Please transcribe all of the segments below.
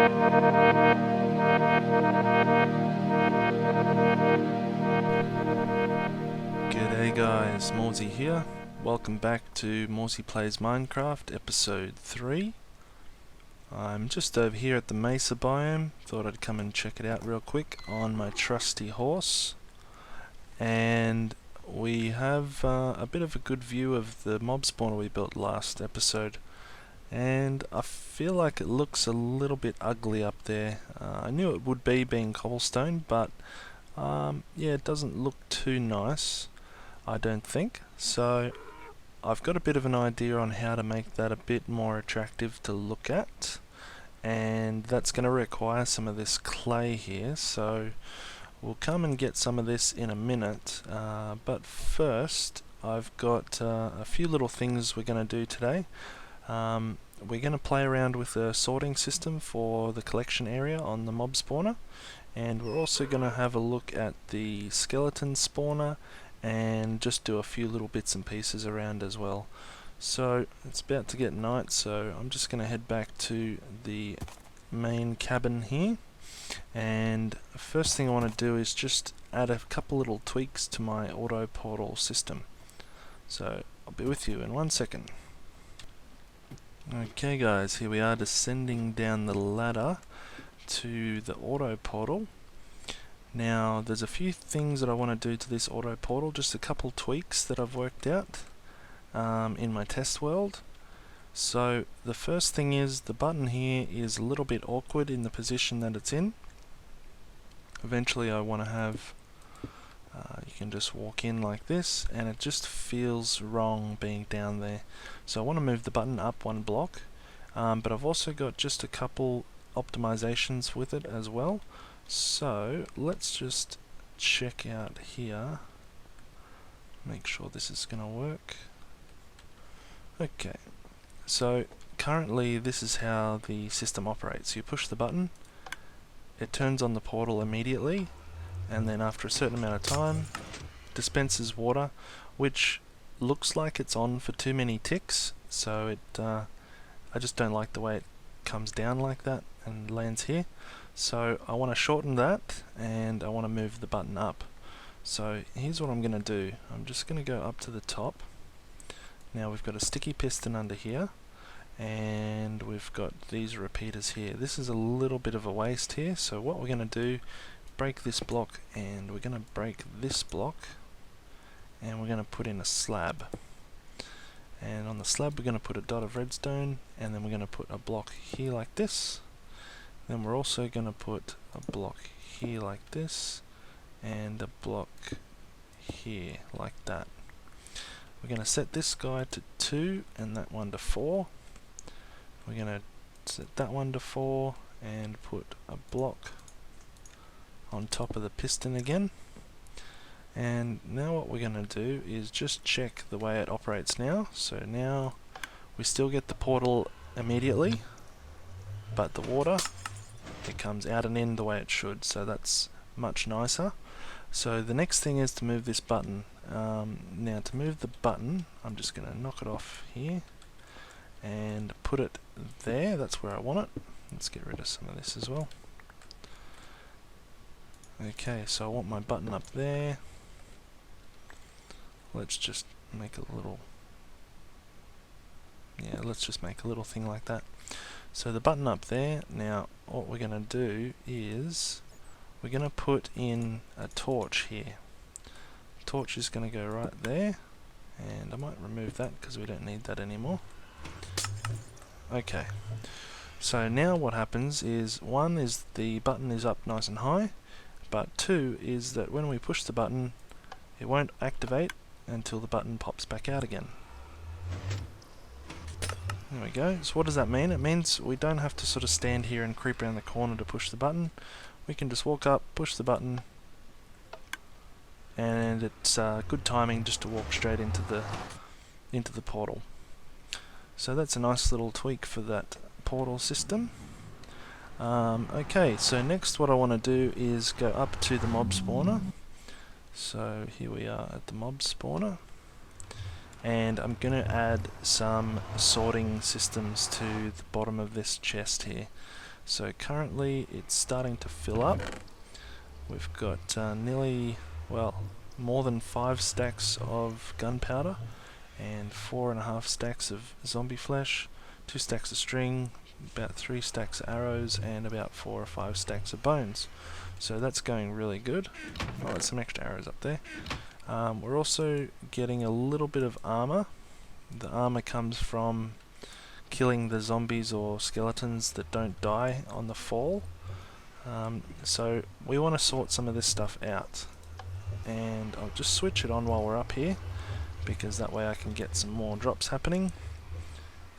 G'day guys, Morezy here. Welcome back to Morezy Plays Minecraft episode 3. I'm just over here at the Mesa biome. Thought I'd come and check it out real quick on my trusty horse. And we have a bit of a good view of the mob spawner we built last episode. And I feel like it looks a little bit ugly up there. I knew it would be being cobblestone, but yeah, it doesn't look too nice, I don't think. So I've got a bit of an idea on how to make that a bit more attractive to look at, and that's going to require some of this clay here, so we'll come and get some of this in a minute, but first I've got a few little things we're going to do today. We're going to play around with a sorting system for the collection area on the mob spawner, and we're also going to have a look at the skeleton spawner and just do a few little bits and pieces around as well. So it's about to get night, so I'm just going to head back to the main cabin here, and first thing I want to do is just add a couple little tweaks to my auto portal system. So I'll be with you in 1 second. Okay guys, here we are descending down the ladder to the auto portal. Now there's a few things that I want to do to this auto portal, just a couple tweaks that I've worked out in my test world. So the first thing is the button here is a little bit awkward in the position that it's in. Eventually I want to have you can just walk in like this, and it just feels wrong being down there. So I want to move the button up 1 block, but I've also got just a couple optimizations with it as well. So let's just check out here, make sure this is going to work. Okay, so currently this is how the system operates. You push the button, it turns on the portal immediately, and then after a certain amount of time dispenses water, which looks like it's on for too many ticks, so I just don't like the way it comes down like that and lands here. So I want to shorten that, and I want to move the button up. So here's what I'm going to do. I'm just going to go up to the top. Now we've got a sticky piston under here, and we've got these repeaters here. This is a little bit of a waste here, so what we're going to do, break this block, and we're going to break this block, and we're going to put in a slab. And on the slab we're going to put a dot of redstone, and then we're going to put a block here like this. Then we're also going to put a block here like this, and a block here like that. We're going to set this guy to 2 and that one to 4. We're going to set that one to 4 and put a block on top of the piston again. And now what we're going to do is just check the way it operates now. So now we still get the portal immediately, but the water, it comes out and in the way it should, so that's much nicer. So the next thing is to move this button. Now to move the button, I'm just going to knock it off here and put it there. That's where I want it. Let's get rid of some of this as well. Okay, so I want my button up there. Let's just make a little, yeah, let's just make a little thing like that. So the button up there. Now what we're going to do is we're going to put in a torch here. Torch is going to go right there, and I might remove that because we don't need that anymore. Okay, so now what happens is, 1 is the button is up nice and high, but 2 is that when we push the button it won't activate until the button pops back out again. There we go. So what does that mean? It means we don't have to sort of stand here and creep around the corner to push the button. We can just walk up, push the button, and it's good timing just to walk straight into the portal. So that's a nice little tweak for that portal system. Okay, so next what I want to do is go up to the mob spawner. So here we are at the mob spawner, and I'm going to add some sorting systems to the bottom of this chest here. So currently it's starting to fill up. We've got more than 5 stacks of gunpowder and 4.5 stacks of zombie flesh, 2 stacks of string, about 3 stacks of arrows, and about 4 or 5 stacks of bones. So that's going really good. Oh, there's some extra arrows up there. We're also getting a little bit of armor. The armor comes from killing the zombies or skeletons that don't die on the fall. So we want to sort some of this stuff out. And I'll just switch it on while we're up here, because that way I can get some more drops happening.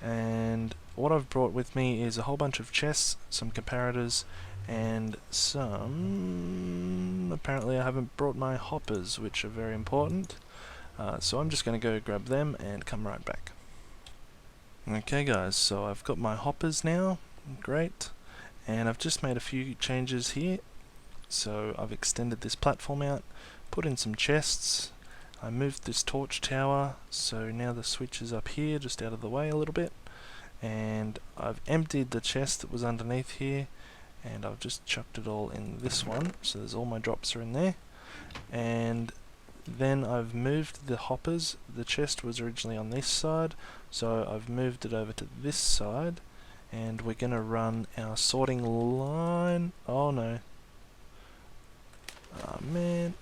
And what I've brought with me is a whole bunch of chests, some comparators, and some... apparently I haven't brought my hoppers, which are very important. So I'm just going to go grab them and come right back. Okay guys, so I've got my hoppers now, great, and I've just made a few changes here. So I've extended this platform out, put in some chests, I moved this torch tower, so now the switch is up here, just out of the way a little bit, and I've emptied the chest that was underneath here, and I've just chucked it all in this one, so there's all my drops are in there. And then I've moved the hoppers. The chest was originally on this side, so I've moved it over to this side, and we're going to run our sorting line. Oh no. Oh man.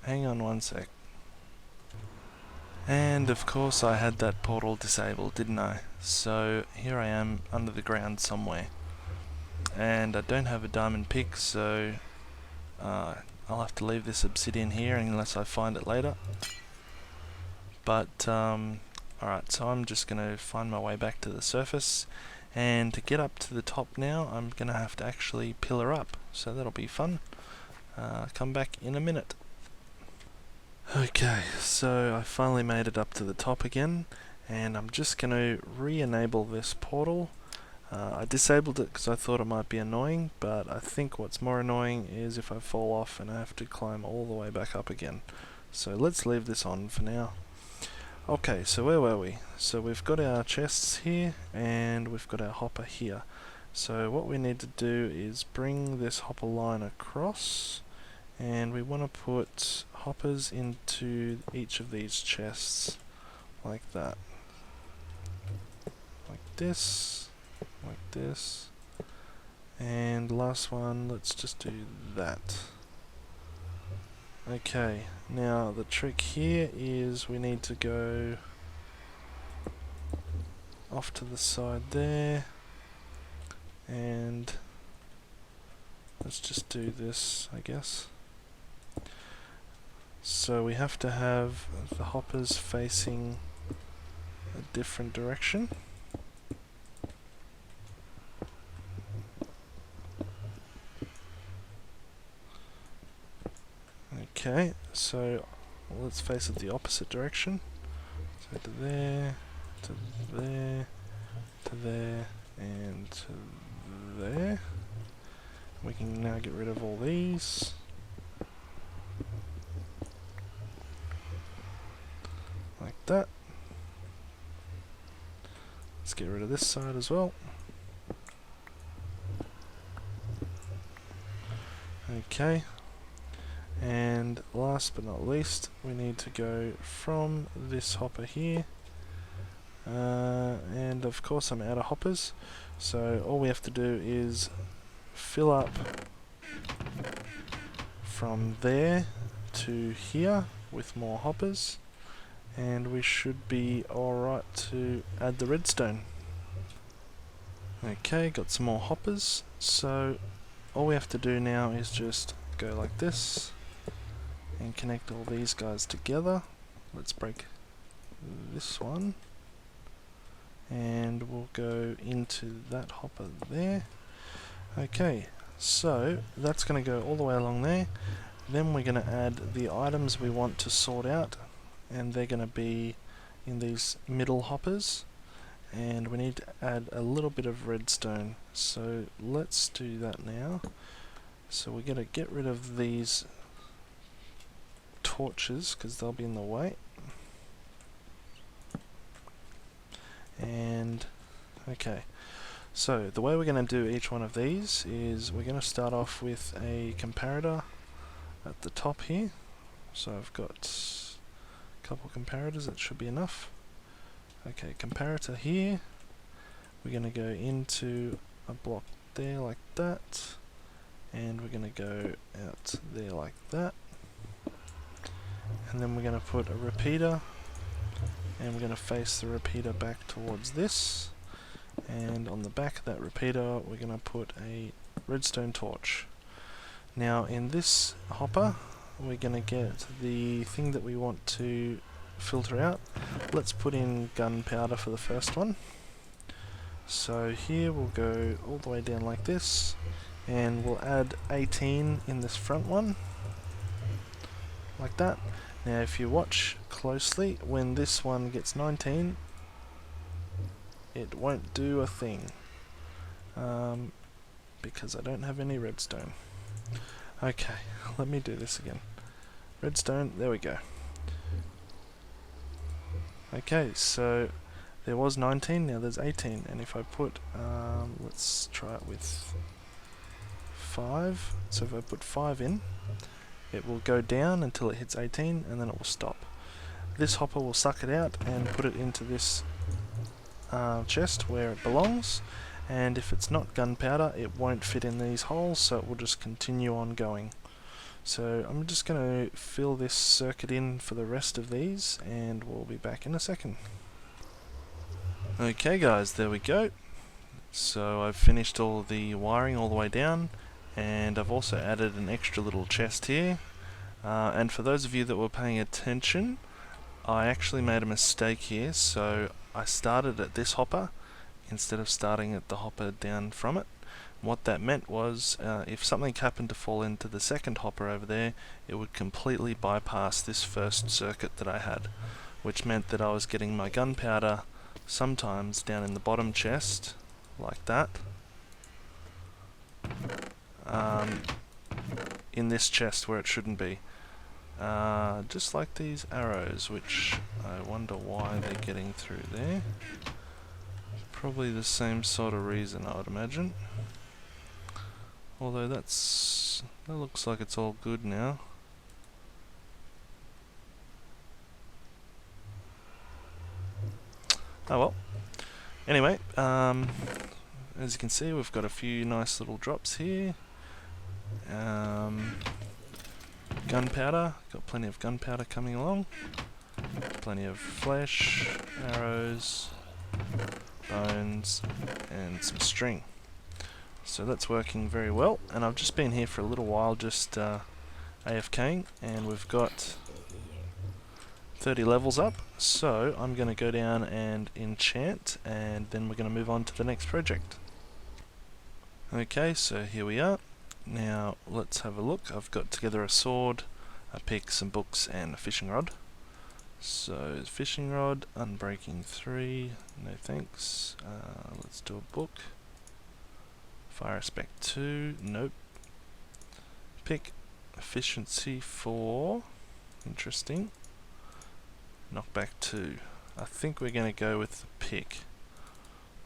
Hang on one sec. And of course I had that portal disabled, didn't I? So here I am under the ground somewhere. And I don't have a diamond pick, so I'll have to leave this obsidian here unless I find it later. But, alright, so I'm just going to find my way back to the surface. And to get up to the top now, I'm going to have to actually pillar up. So that'll be fun. Come back in a minute. Okay, so I finally made it up to the top again. And I'm just going to re-enable this portal. I disabled it because I thought it might be annoying, but I think what's more annoying is if I fall off and I have to climb all the way back up again. So let's leave this on for now. Okay, so where were we? So we've got our chests here, and we've got our hopper here. So what we need to do is bring this hopper line across, and we want to put hoppers into each of these chests, like that. Like this. Like this, and last one, let's just do that. Okay, now the trick here is we need to go off to the side there, and let's just do this, I guess. So we have to have the hoppers facing a different direction. Okay, so let's face it the opposite direction. So to there, to there, to there, and to there. We can now get rid of all these. Like that. Let's get rid of this side as well. Okay. And last but not least, we need to go from this hopper here, and of course I'm out of hoppers, so all we have to do is fill up from there to here with more hoppers, and we should be alright to add the redstone. Okay, got some more hoppers, so all we have to do now is just go like this and connect all these guys together. Let's break this one, and we'll go into that hopper there. Okay, so that's going to go all the way along there. Then we're going to add the items we want to sort out, and they're going to be in these middle hoppers, and we need to add a little bit of redstone. So let's do that now. So we're going to get rid of these torches because they'll be in the way, and okay, So the way we're going to do each one of these is we're going to start off with a comparator at the top here. So I've got a couple comparators, that should be enough. Okay, comparator here. We're going to go into a block there like that, and we're going to go out there like that, and then we're going to put a repeater, and we're going to face the repeater back towards this, and on the back of that repeater we're going to put a redstone torch. Now in this hopper we're going to get the thing that we want to filter out. Let's put in gunpowder for the first one. So here we'll go all the way down like this, and we'll add 18 in this front one, like that. Now if you watch closely, when this one gets 19, it won't do a thing, because I don't have any redstone. Okay, let me do this again. Redstone, there we go. Okay, so there was 19, now there's 18, and if I put, let's try it with 5, so if I put 5 in, it will go down until it hits 18, and then it will stop. This hopper will suck it out and put it into this chest where it belongs, and if it's not gunpowder it won't fit in these holes, so it will just continue on going. So I'm just going to fill this circuit in for the rest of these, and we'll be back in a second. Okay guys, there we go. So I've finished all the wiring all the way down, and I've also added an extra little chest here. And for those of you that were paying attention, I actually made a mistake here, so I started at this hopper instead of starting at the hopper down from it. What that meant was, if something happened to fall into the second hopper over there, it would completely bypass this first circuit that I had, which meant that I was getting my gunpowder sometimes down in the bottom chest, like that, in this chest where it shouldn't be. Just like these arrows, which I wonder why they're getting through there. Probably the same sort of reason, I would imagine. Although that looks like it's all good now. Oh well. Anyway, as you can see, we've got a few nice little drops here. Gunpowder, got plenty of gunpowder coming along. Plenty of flesh, arrows, bones, and some string. So that's working very well, and I've just been here for a little while, just AFKing, and we've got 30 levels up, so I'm going to go down and enchant, and then we're going to move on to the next project. Okay, so here we are. Now let's have a look. I've got together a sword, a pick, some books, and a fishing rod. So fishing rod, unbreaking 3, no thanks. Let's do a book. Fire aspect 2, nope. Pick, efficiency 4, interesting. Knockback 2. I think we're going to go with the pick.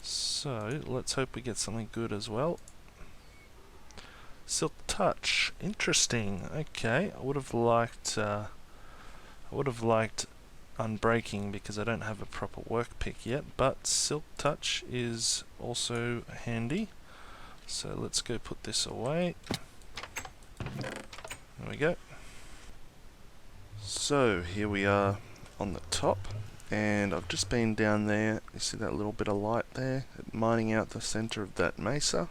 So let's hope we get something good as well. Silk touch, interesting. Okay, I would have liked unbreaking because I don't have a proper work pick yet, but silk touch is also handy. So let's go put this away. There we go. So here we are on the top, and I've just been down there. You see that little bit of light there, mining out the center of that mesa.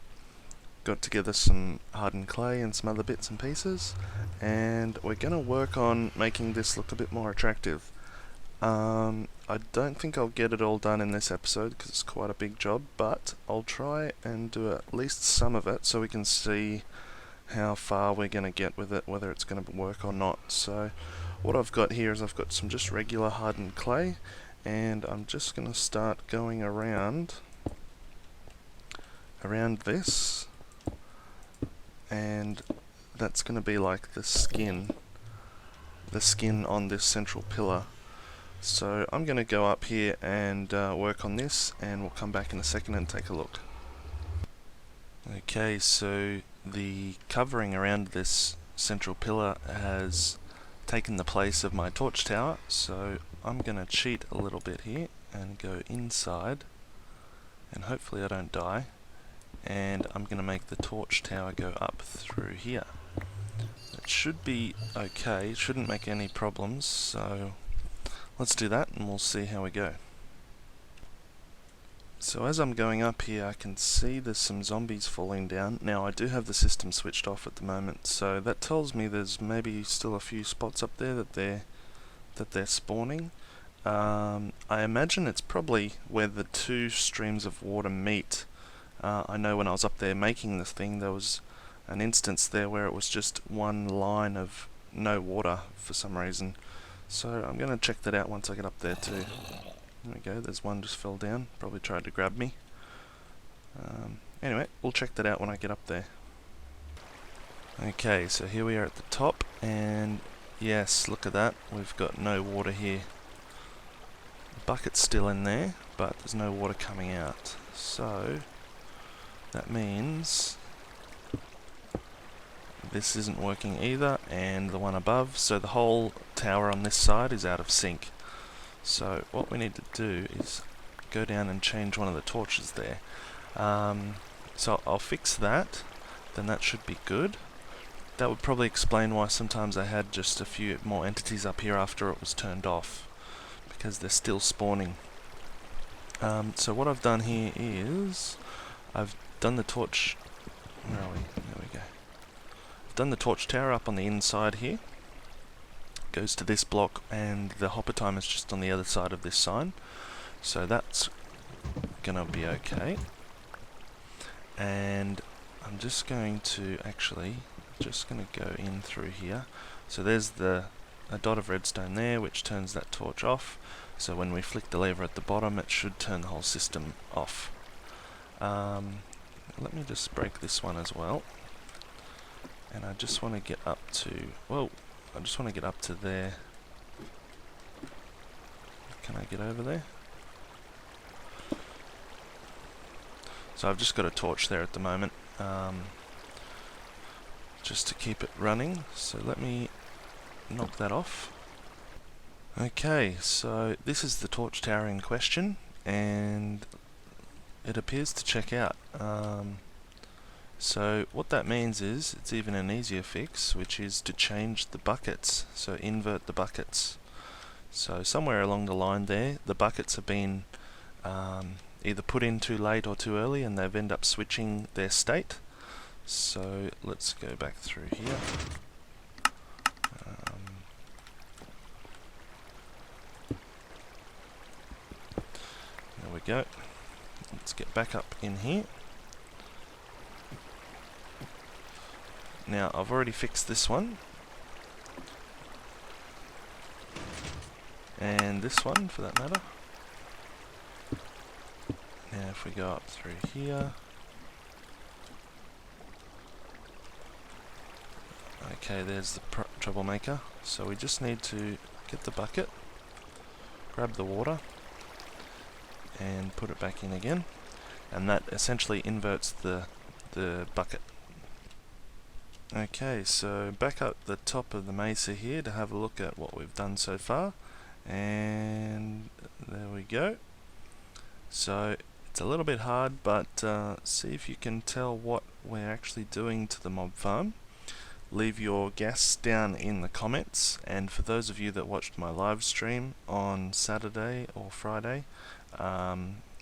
Got together some hardened clay and some other bits and pieces, and we're going to work on making this look a bit more attractive. I don't think I'll get it all done in this episode because it's quite a big job, but I'll try and do at least some of it so we can see how far we're going to get with it, whether it's going to work or not. So what I've got here is I've got some just regular hardened clay, and I'm just going to start going around this, and that's going to be like the skin on this central pillar. So I'm going to go up here and work on this, and we'll come back in a second and take a look. Okay, so the covering around this central pillar has taken the place of my torch tower, so I'm going to cheat a little bit here and go inside, and hopefully I don't die, and I'm going to make the torch tower go up through here. It should be okay, it shouldn't make any problems, so let's do that and we'll see how we go. So as I'm going up here, I can see there's some zombies falling down. Now I do have the system switched off at the moment, so that tells me there's maybe still a few spots up there that they're spawning. I imagine it's probably where the two streams of water meet. I know when I was up there making this thing, there was an instance there where it was just one line of no water for some reason. So I'm going to check that out once I get up there too. There we go, there's one just fell down, probably tried to grab me. Anyway, we'll check that out when I get up there. Okay, so here we are at the top, and yes, look at that, we've got no water here. The bucket's still in there, but there's no water coming out. So, that means this isn't working either, and the one above, so the whole tower on this side is out of sync. So what we need to do is go down and change one of the torches there. So I'll fix that, then that should be good. That would probably explain why sometimes I had just a few more entities up here after it was turned off, because they're still spawning. So what I've done here is, I've done the torch, where are we? There we go. I've done the torch tower up on the inside here. Goes to this block, and the hopper time is just on the other side of this sign, so that's gonna be okay. And I'm just going to go in through here. So there's a dot of redstone there which turns that torch off, so when we flick the lever at the bottom it should turn the whole system off. Let me just break this one as well, and I just want to get up to, whoa, I just want to get up to there. Can I get over there? So I've just got a torch there at the moment, just to keep it running. So let me knock that off. Okay, so this is the torch tower in question, and it appears to check out. So what that means is, it's even an easier fix, which is to change the buckets, so invert the buckets. So somewhere along the line there, the buckets have been either put in too late or too early, and they've ended up switching their state. So let's go back through here. There we go. Let's get back up in here. Now I've already fixed this one, and this one for that matter. Now if we go up through here, okay, there's the troublemaker. So we just need to get the bucket, grab the water, and put it back in again, and that essentially inverts the bucket. Okay, so back up the top of the mesa here to have a look at what we've done so far, and there we go. So it's a little bit hard, but see if you can tell what we're actually doing to the mob farm. Leave your guess down in the comments, and for those of you that watched my live stream on Saturday or Friday,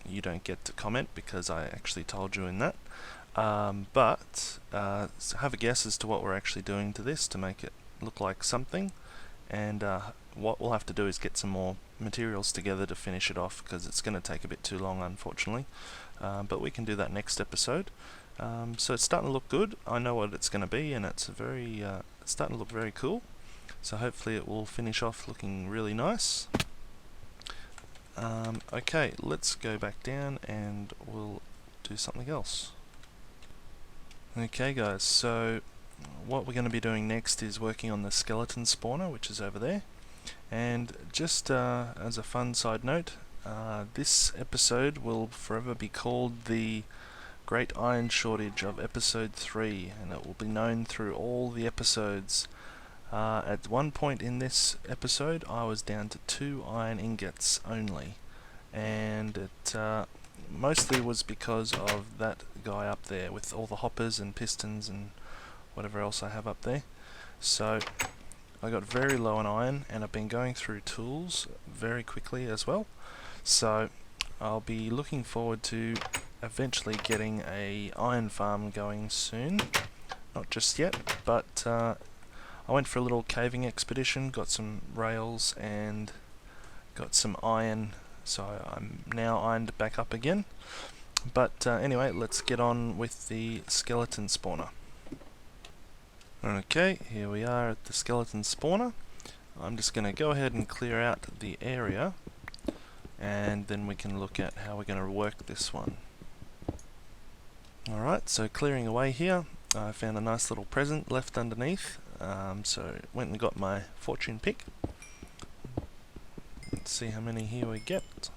you don't get to comment because I actually told you in that. But have a guess as to what we're actually doing to this to make it look like something, and what we'll have to do is get some more materials together to finish it off, because it's going to take a bit too long, unfortunately, but we can do that next episode. So it's starting to look good. I know what it's going to be, and it's starting to look very cool, so hopefully it will finish off looking really nice. Okay, let's go back down and we'll do something else. Okay guys, so what we're going to be doing next is working on the skeleton spawner, which is over there. And just as a fun side note, this episode will forever be called the Great Iron Shortage of episode 3, and it will be known through all the episodes. At one point in this episode I was down to 2 iron ingots only, and it mostly was because of that guy up there with all the hoppers and pistons and whatever else I have up there. So I got very low on iron, and I've been going through tools very quickly as well. So I'll be looking forward to eventually getting a iron farm going soon. Not just yet, but I went for a little caving expedition, got some rails and got some iron, so I'm now ironed back up again. But anyway, let's get on with the skeleton spawner. Okay, here we are at the skeleton spawner. I'm just going to go ahead and clear out the area, and then we can look at how we're going to work this one. Alright, so clearing away here, I found a nice little present left underneath, so went and got my fortune pick. Let's see how many here we get.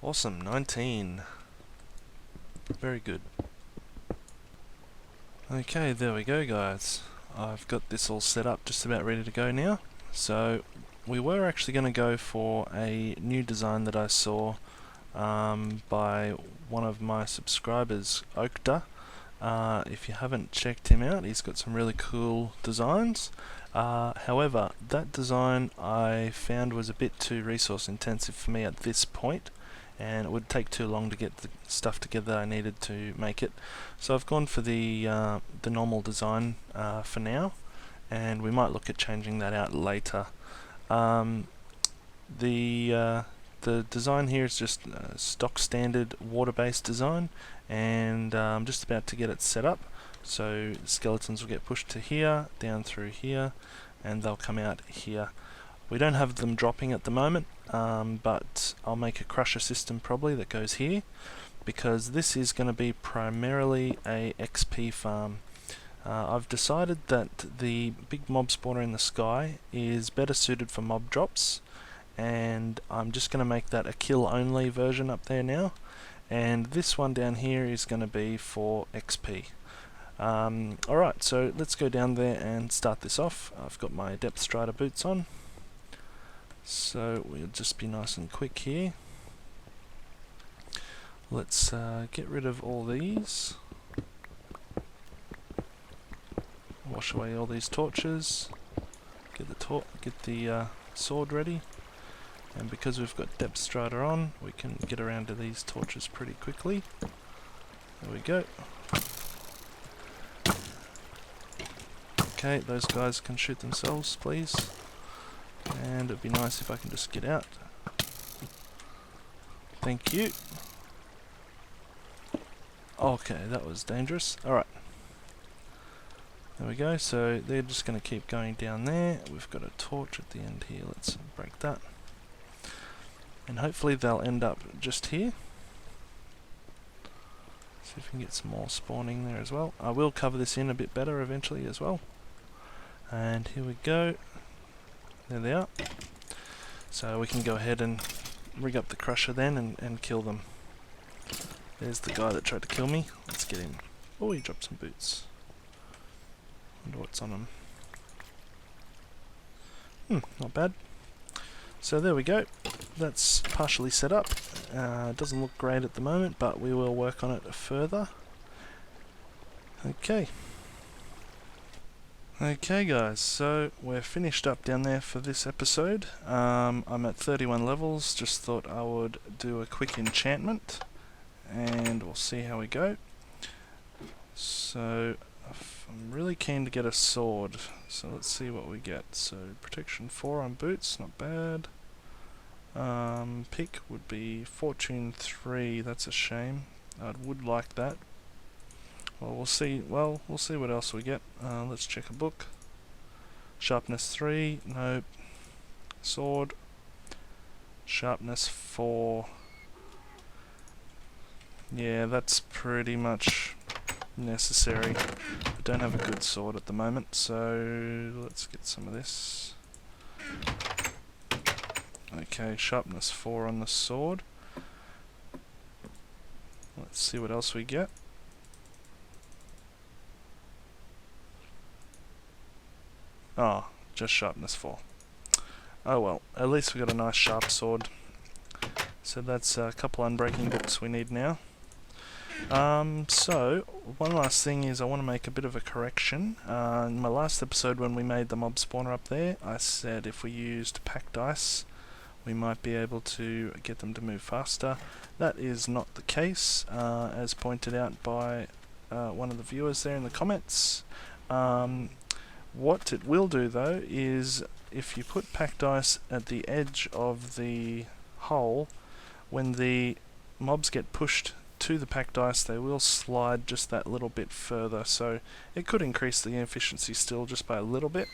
Awesome, 19. Very good. Okay, there we go guys. I've got this all set up, just about ready to go now. So we were actually going to go for a new design that I saw by one of my subscribers, Okta. If you haven't checked him out, he's got some really cool designs. However, that design I found was a bit too resource intensive for me at this point, and it would take too long to get the stuff together I needed to make it. So I've gone for the normal design for now, and we might look at changing that out later. The design here is just a stock standard water-based design, and I'm just about to get it set up. So the skeletons will get pushed to here, down through here, and they'll come out here. We don't have them dropping at the moment, but I'll make a crusher system probably that goes here, because this is going to be primarily a XP farm. I've decided that the big mob spawner in the sky is better suited for mob drops, and I'm just going to make that a kill only version up there now, and this one down here is going to be for XP. Alright, so let's go down there and start this off. I've got my depth strider boots on, so we'll just be nice and quick here. Let's get rid of all these. Wash away all these torches. Get the sword ready. And because we've got depth strider on, we can get around to these torches pretty quickly. There we go. Okay, those guys can shoot themselves, please. And it'd be nice if I can just get out. Thank you. Okay, that was dangerous. Alright. There we go, so they're just going to keep going down there. We've got a torch at the end here, let's break that. And hopefully they'll end up just here. See if we can get some more spawning there as well. I will cover this in a bit better eventually as well. And here we go. There they are. So we can go ahead and rig up the crusher then and kill them. There's the guy that tried to kill me. Let's get him. Oh, he dropped some boots. Wonder what's on him. Not bad. So there we go. That's partially set up. It doesn't look great at the moment, but we will work on it further. Okay. Okay guys, so we're finished up down there for this episode. I'm at 31 levels, just thought I would do a quick enchantment, and we'll see how we go. So, I'm really keen to get a sword, so let's see what we get. So, protection 4 on boots, not bad. Pick would be fortune 3, that's a shame. I would like that. Well, we'll see what else we get. Let's check a book. Sharpness 3, nope. Sword. Sharpness 4. Yeah, that's pretty much necessary. I don't have a good sword at the moment, so let's get some of this. Okay, sharpness 4 on the sword. Let's see what else we get. Oh, just sharpness 4. Oh well, at least we got a nice sharp sword. So that's a couple unbreaking books we need now. So, one last thing is I want to make a bit of a correction. In my last episode when we made the mob spawner up there, I said if we used packed ice, we might be able to get them to move faster. That is not the case, as pointed out by one of the viewers there in the comments. What it will do though is if you put packed ice at the edge of the hole, when the mobs get pushed to the packed ice, they will slide just that little bit further, so it could increase the efficiency still just by a little bit,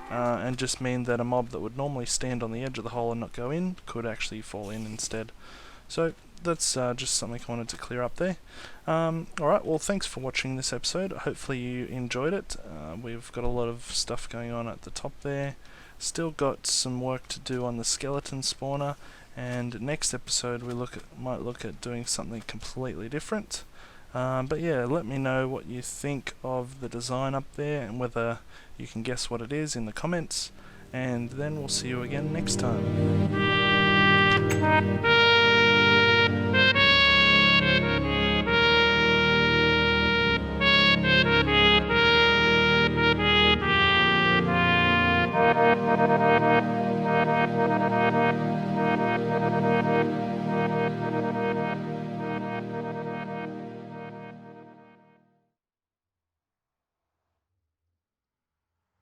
and just mean that a mob that would normally stand on the edge of the hole and not go in could actually fall in instead. So that's just something I wanted to clear up there. Alright, well thanks for watching this episode. Hopefully you enjoyed it. We've got a lot of stuff going on at the top there. Still got some work to do on the skeleton spawner, and next episode we might look at doing something completely different. But yeah, let me know what you think of the design up there and whether you can guess what it is in the comments, and then we'll see you again next time.